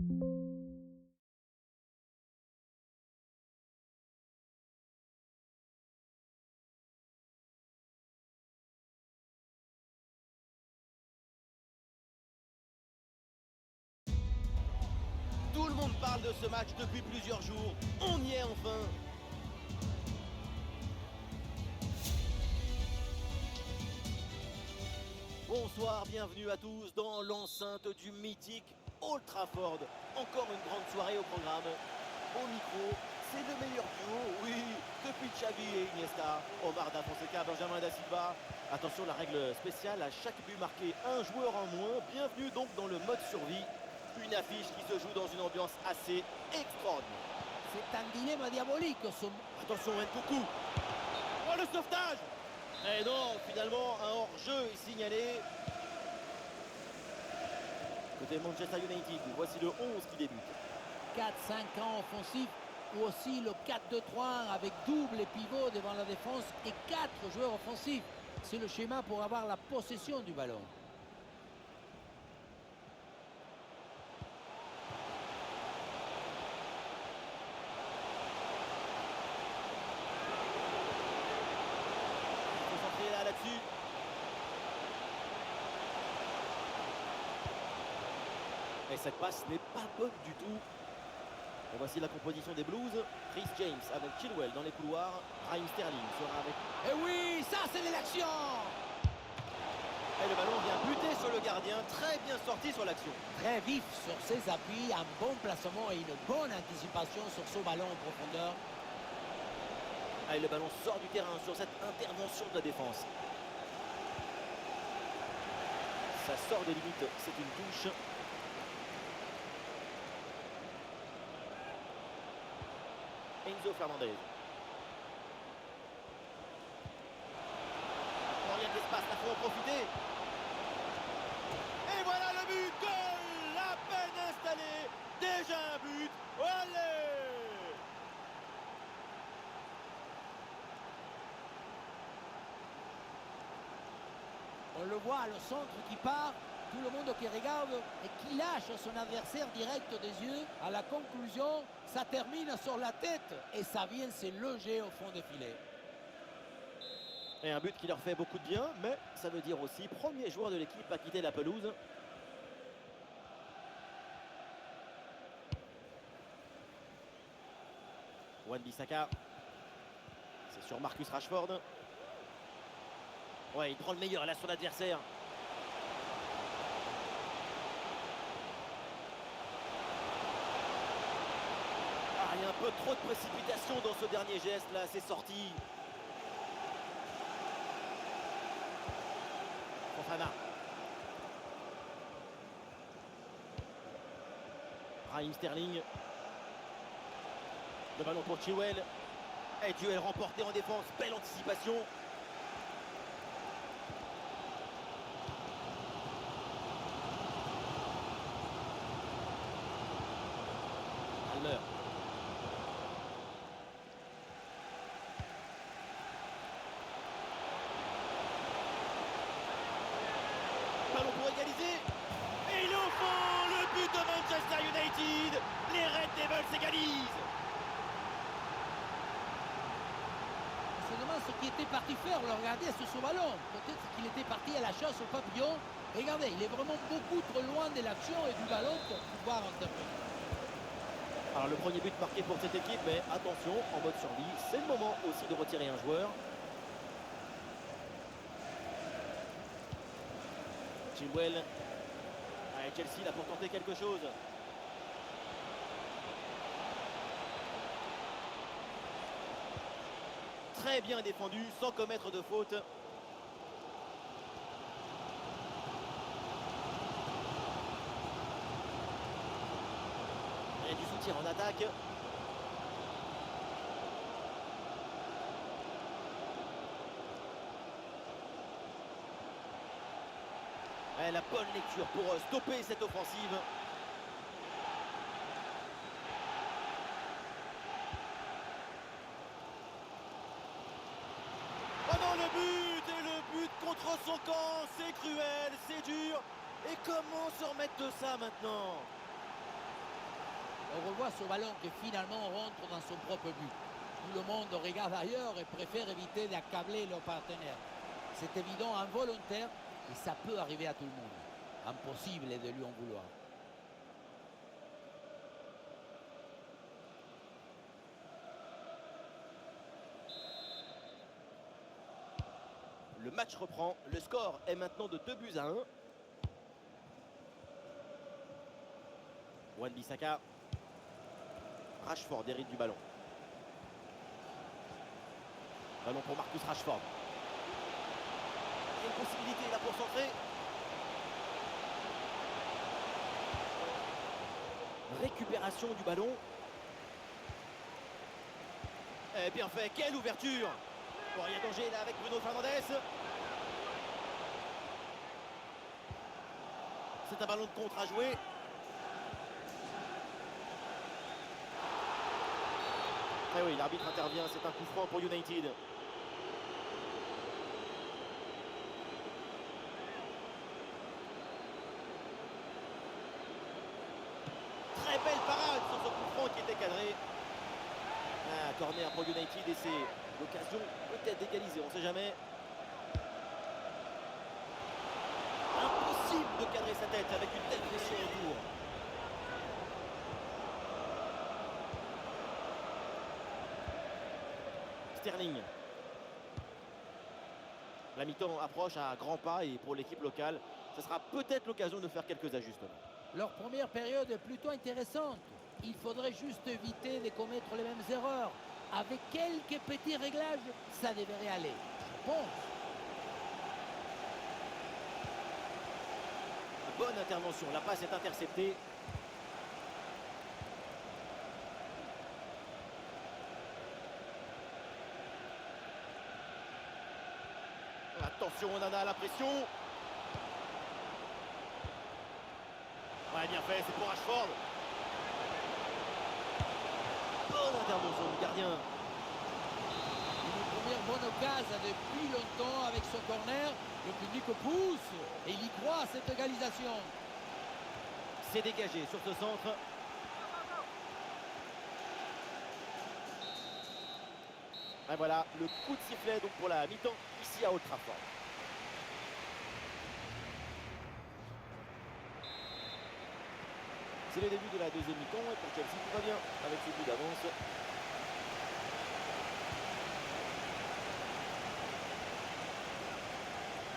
Tout le monde parle de ce match depuis plusieurs jours. On y est enfin. Bonsoir, bienvenue à tous dans l'enceinte du mythique Old Trafford. Encore une grande soirée au programme. Au micro, c'est le meilleur duo, oui, depuis Xavi et Iniesta. Omar Da Fonseca, Benjamin Da Silva. Attention, la règle spéciale, à chaque but marqué, un joueur en moins. Bienvenue donc dans le mode survie. Une affiche qui se joue dans une ambiance assez extraordinaire. C'est un dilemme diabolique. Attention, Nkunku. Oh, le sauvetage! Et non, finalement, un hors-jeu est signalé. Côté Manchester United, voici le 11 qui débute. 4-5 ans offensif ou aussi le 4-2-3 avec double et pivot devant la défense et 4 joueurs offensifs. C'est le schéma pour avoir la possession du ballon. Là-dessus. Et cette passe n'est pas bonne du tout. Et voici la composition des Blues. Chris James avec Chilwell dans les couloirs. Raheem Sterling sera avec... Et oui, ça c'est de l'action! Et le ballon vient buter sur le gardien. Très bien sorti sur l'action. Très vif sur ses appuis, un bon placement et une bonne anticipation sur ce ballon en profondeur. Et le ballon sort du terrain sur cette intervention de la défense. Ça sort des limites, c'est une touche. Enzo Fernandez. Il y a de l'espace, il faut en profiter. Et voilà le but, goal! À peine installé, déjà un but. Allez! On le voit, le centre qui part, tout le monde qui regarde et qui lâche son adversaire direct des yeux. À la conclusion, ça termine sur la tête et ça vient se loger au fond des filets. Et un but qui leur fait beaucoup de bien, mais ça veut dire aussi premier joueur de l'équipe à quitter la pelouse. Wan-Bissaka. C'est sur Marcus Rashford. Ouais, il prend le meilleur là sur l'adversaire. Ah, il y a un peu trop de précipitation dans ce dernier geste là, c'est sorti. Fofana. Raheem Sterling. Le ballon pour Chilwell. Et duel remporté en défense, belle anticipation. Almer. Ballon pour égaliser. Et il est au fond, le but de Manchester United. Les Red Devils s'égalisent. On se demande ce qu'il était parti faire, le regarder sur ce ballon. Peut-être qu'il était parti à la chasse au papillon. Regardez, il est vraiment beaucoup trop loin de l'action et du ballon pour pouvoir intervenir. Alors le premier but marqué pour cette équipe, mais attention, en mode survie, c'est le moment aussi de retirer un joueur. Chilwell. Ouais, Chelsea là pour tenter quelque chose. Très bien défendu, sans commettre de faute. Et du soutien en attaque. Et la bonne lecture pour stopper cette offensive. Oh non, le but! Et le but contre son camp, c'est cruel, c'est dur. Et comment se remettre de ça maintenant? On revoit ce ballon qui finalement rentre dans son propre but. Tout le monde regarde ailleurs et préfère éviter d'accabler leur partenaire. C'est évident, involontaire, et ça peut arriver à tout le monde. Impossible de lui en vouloir. Le match reprend. Le score est maintenant de 2-1. Wan-Bissaka. Rashford hérite du ballon. Ballon pour Marcus Rashford. Il y a une possibilité là pour centrer. Récupération du ballon. Et bien fait, quelle ouverture! Bon, il y a danger là avec Bruno Fernandes. C'est un ballon de contre à jouer. Eh oui, l'arbitre intervient, c'est un coup franc pour United. Très belle parade sur ce coup franc qui était cadré. Ah, corner pour United et c'est l'occasion peut-être d'égaliser, on ne sait jamais. Impossible de cadrer sa tête avec une telle pression autour. Sterling. La mi-temps approche à grands pas et pour l'équipe locale, ce sera peut-être l'occasion de faire quelques ajustements. Leur première période est plutôt intéressante. Il faudrait juste éviter de commettre les mêmes erreurs. Avec quelques petits réglages, ça devrait aller. Je pense. Bonne intervention, la passe est interceptée. Attention, Onana, la pression. Ouais, bien fait, c'est pour Rashford. Bonne intervention du gardien. Une première bonne occasion depuis longtemps avec ce corner. Le public pousse et il y croit à cette égalisation. C'est dégagé sur ce centre. Et voilà, le coup de sifflet donc pour la mi-temps ici à Old Trafford. C'est le début de la deuxième mi-temps et pour Chelsea tout va bien avec ce but d'avance.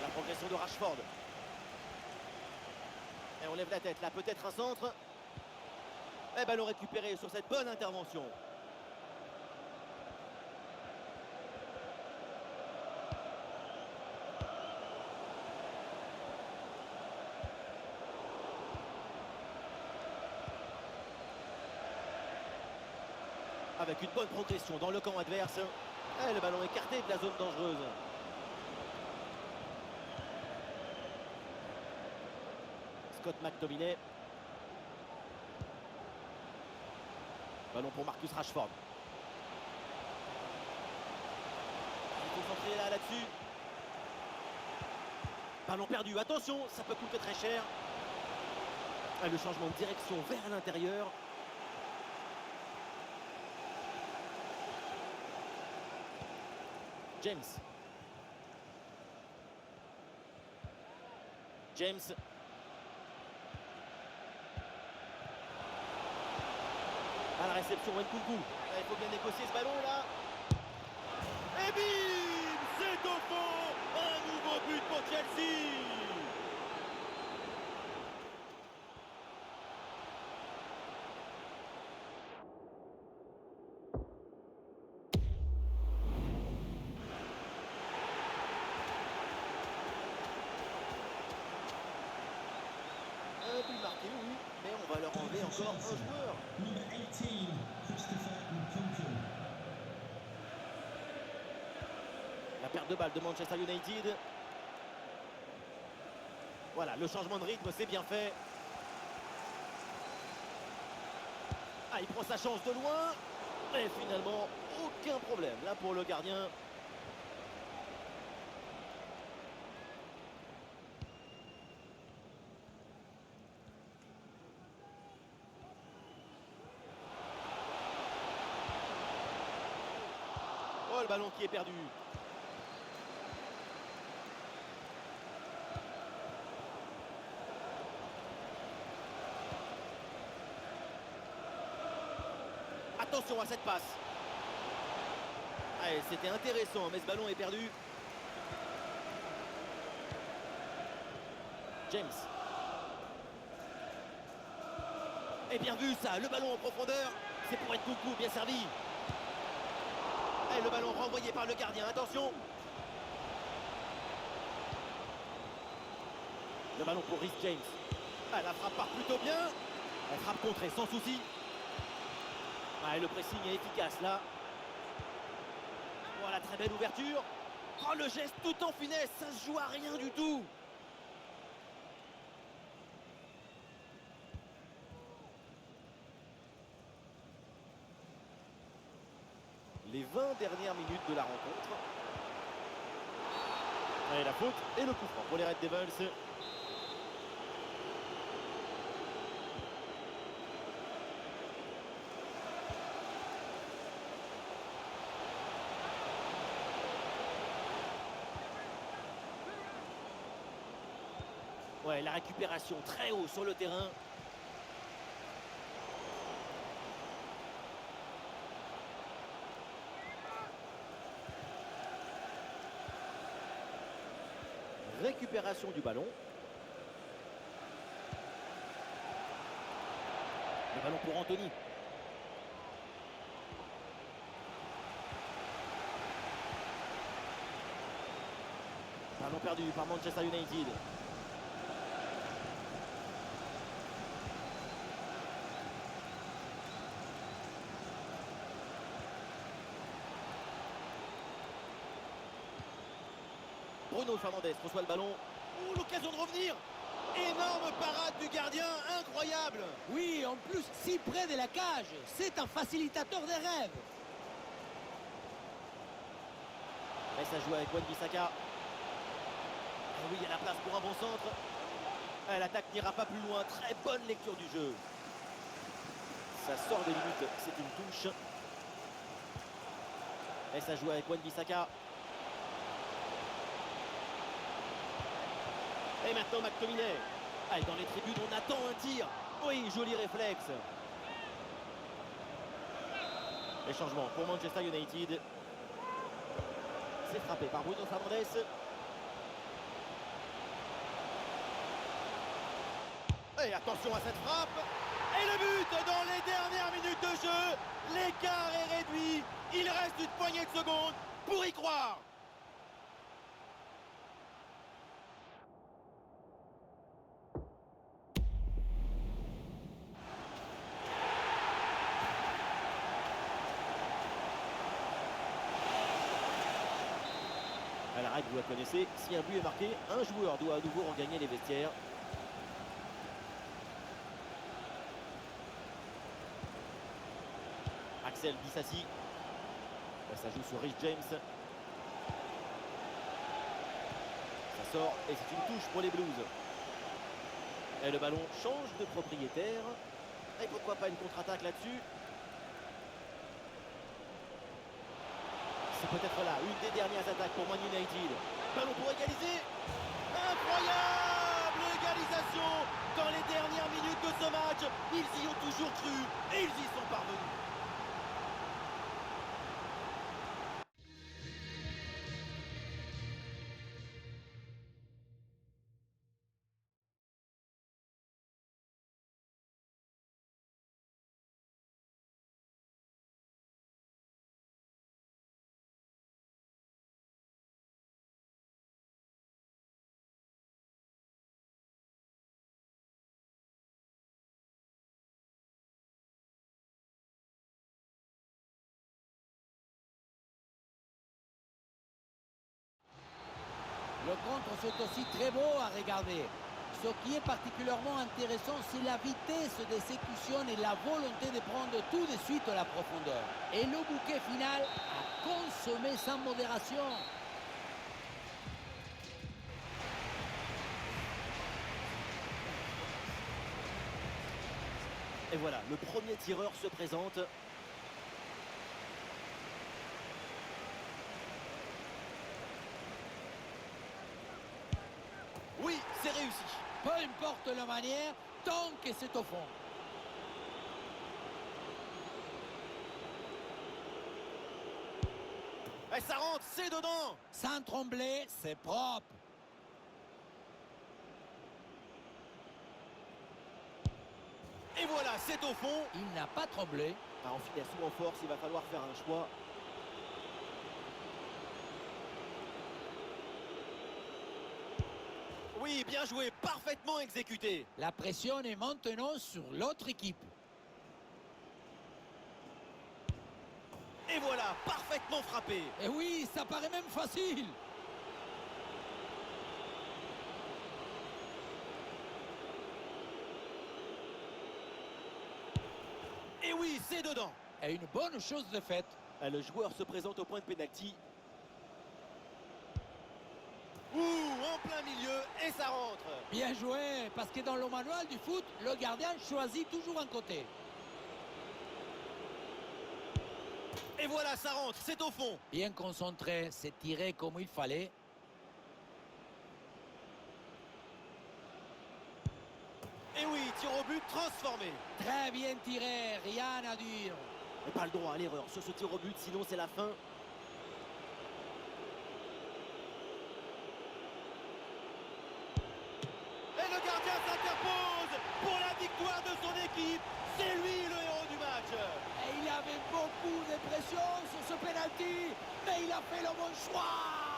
La progression de Rashford. Et on lève la tête là, peut-être un centre. Et ballon récupéré sur cette bonne intervention. Avec une bonne progression dans le camp adverse. Et le ballon écarté de la zone dangereuse. Scott McTominay. Ballon pour Marcus Rashford. Il faut centrer là-dessus. Ballon perdu, attention, ça peut coûter très cher. Et le changement de direction vers l'intérieur. James. À la réception, Nkunku. Il faut bien négocier ce ballon là. Et bim, c'est au fond. Un nouveau but pour Chelsea. Un but marqué, oui, mais on va leur enlever encore un joueur. La perte de balle de Manchester United. Voilà, le changement de rythme, c'est bien fait. Ah, il prend sa chance de loin. Et finalement, aucun problème là pour le gardien. Oh, le ballon qui est perdu. Attention à cette passe. Allez, c'était intéressant, mais ce ballon est perdu. James. Et bien vu ça, le ballon en profondeur. C'est pour être beaucoup bien servi. Et le ballon renvoyé par le gardien, attention. Le ballon pour Rhys James. Ah, la frappe part plutôt bien. Elle frappe contrée sans souci. Ah, et le pressing est efficace là. Voilà, très belle ouverture. Oh, le geste tout en finesse, ça se joue à rien du tout. Les 20 dernières minutes de la rencontre. Et la faute et le coup franc pour les Red Devils. Ouais, la récupération très haut sur le terrain. Récupération du ballon. Le ballon pour Anthony. Ballon perdu par Manchester United. Bruno Fernandes reçoit le ballon. Oh, l'occasion de revenir. Énorme parade du gardien, incroyable. Oui, en plus, si près de la cage, c'est un facilitateur des rêves. Et ça joue avec Wan-Bissaka. Oui, il y a la place pour un bon centre. L'attaque n'ira pas plus loin. Très bonne lecture du jeu. Ça sort des limites, c'est une touche. Et ça joue avec Wan-Bissaka. Et maintenant McTominay. Allez, dans les tribunes, on attend un tir. Oui, joli réflexe. Les changements pour Manchester United. C'est frappé par Bruno Fernandes. Et attention à cette frappe. Et le but dans les dernières minutes de jeu. L'écart est réduit. Il reste une poignée de secondes pour y croire. À la règle, vous la connaissez, si un but est marqué, un joueur doit à nouveau regagner les vestiaires. Axel Disasi. Ça joue sur Rhys James. Ça sort et c'est une touche pour les Blues. Et le ballon change de propriétaire. Et pourquoi pas une contre-attaque là-dessus. C'est peut-être là une des dernières attaques pour Man United. Ballon pour égaliser. Incroyable égalisation dans les dernières minutes de ce match. Ils y ont toujours cru et ils y sont parvenus. Le contre, c'est aussi très beau à regarder. Ce qui est particulièrement intéressant, c'est la vitesse d'exécution et la volonté de prendre tout de suite la profondeur. Et le bouquet final à consommer sans modération. Et voilà, le premier tireur se présente. importe la manière, tant que c'est au fond. Et ça rentre, c'est dedans. Sans trembler, c'est propre. Et voilà, c'est au fond. Il n'a pas tremblé. En finesse ou en force, il va falloir faire un choix. Oui, bien joué, parfaitement exécuté. La pression est maintenant sur l'autre équipe. Et voilà, parfaitement frappé. Et oui, ça paraît même facile. Et oui, c'est dedans. Et une bonne chose de faite. Le joueur se présente au point de pénalty. Ouh, en plein milieu, et ça rentre. Bien joué, parce que dans le manuel du foot, le gardien choisit toujours un côté. Et voilà, ça rentre, c'est au fond. Bien concentré, c'est tiré comme il fallait. Et oui, tir au but transformé. Très bien tiré, rien à dire. Et pas le droit à l'erreur sur ce tir au but, sinon c'est la fin. Et le gardien s'interpose pour la victoire de son équipe. C'est lui le héros du match. Et il avait beaucoup de pression sur ce penalty, mais il a fait le bon choix.